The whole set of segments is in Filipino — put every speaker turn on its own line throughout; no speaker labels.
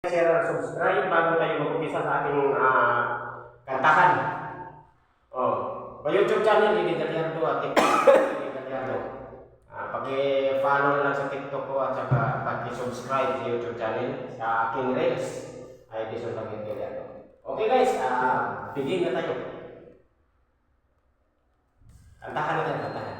share, subscribe bago tayo mag-umpisa sa ating kantahan. Oh, sa YouTube channel, Lily Gallardo at TikTok, Lily Gallardo. Paki-follow na lang sa TikTok ko at saka paki-subscribe sa YouTube channel sa aking Reels ay Edison Gallardo. Okay guys, begin na tayo. Kantahan na tayo, kantahan.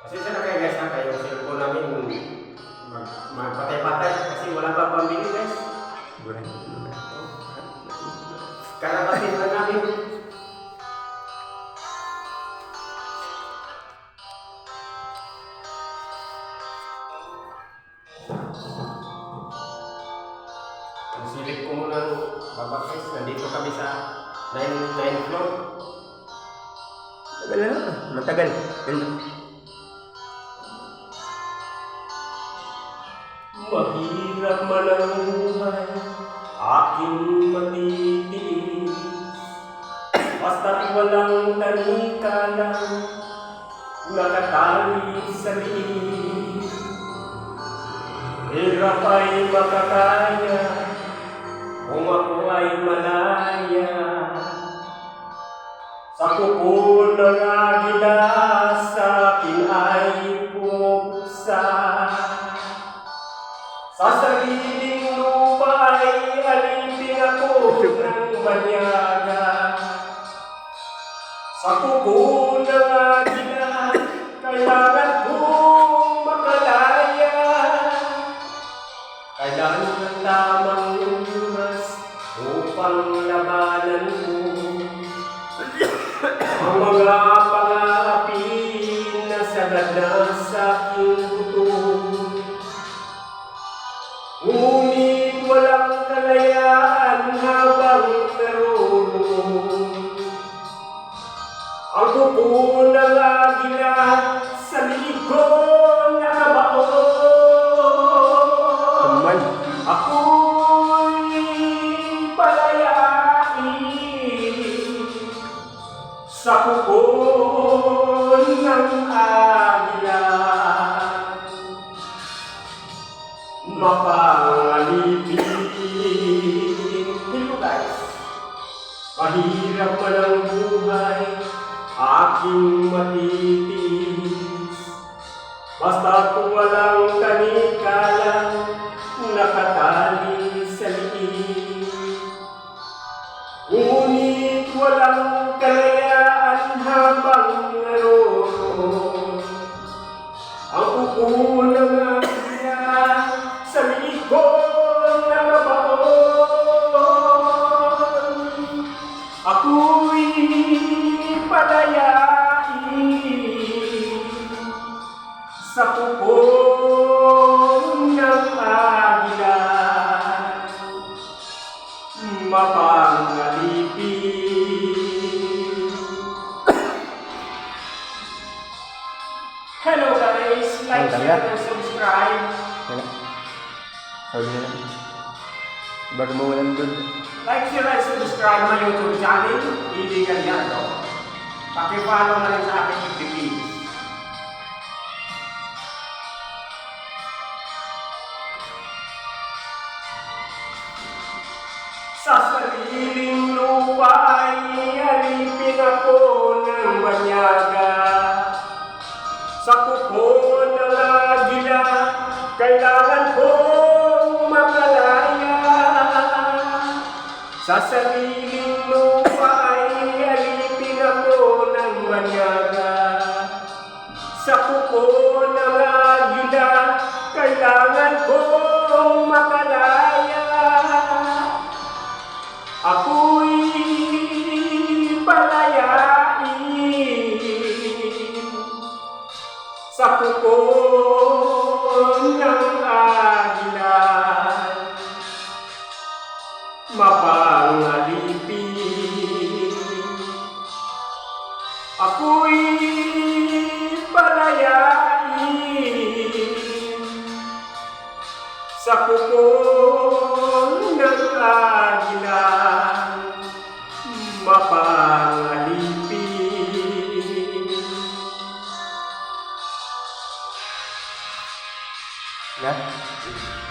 Pasensya na kayo guys, kayo cellphone namin magpatay-patay kasi wala pang pambili guys. Karapatin lang namin. Silip ko muna ng babak guys, nandito kami sa 9th floor.
Tagal na, matagal.
Mahirap man ang buhay, aking matitiis. Basta't walang tanika lang, nakatali sa liit. Hirap ay makakaya, kung ako ay malaya. Sa kuko ng agila, sa akin ay pupuksa. Sa sariling lupa ay alipin ako ng banyaga. Sa kuko ng agila, kailangan kong makalaya. Kailangan ng tamang oras upang labanan ko ang mga pang-aapi na sagad na sa aking buto. Ngunit walang kalayaan habang naroon. Ang kuko ng agila sa liig ko nakabaon. Ako'y palayain sa kuko ng agila. Mapangalipin. Hello guys. Mahirap man ang buhay, aking matitis. Basta kung walang tanika lang, nakatali sa liit. Ngunit walang kalayaan habang naroon. Ang kuko ng agila sa liig ko nakabaon. Ako'y palayain sa kuko ng agila. Mapangalipin. Hello guys, like, share, and subscribe.
Sabi na lang. Baka mawalan doon.
Like, share, and subscribe my YouTube channel, Lily Gallardo. Paki-follow na rin sa aking FB page. Sa sariling lupa ay alipin ako ng banyaga. Sa kuko ng agila, kailangan kong makalaya. Sa sariling lupa ay alipin ako ng banyaga. Sa kuko ng agila, kailangan kong makalaya. Ako'y palayain sa kuko ng agila. Mapangalipin. Ako'y palayain sa kuko ng agila.
Na?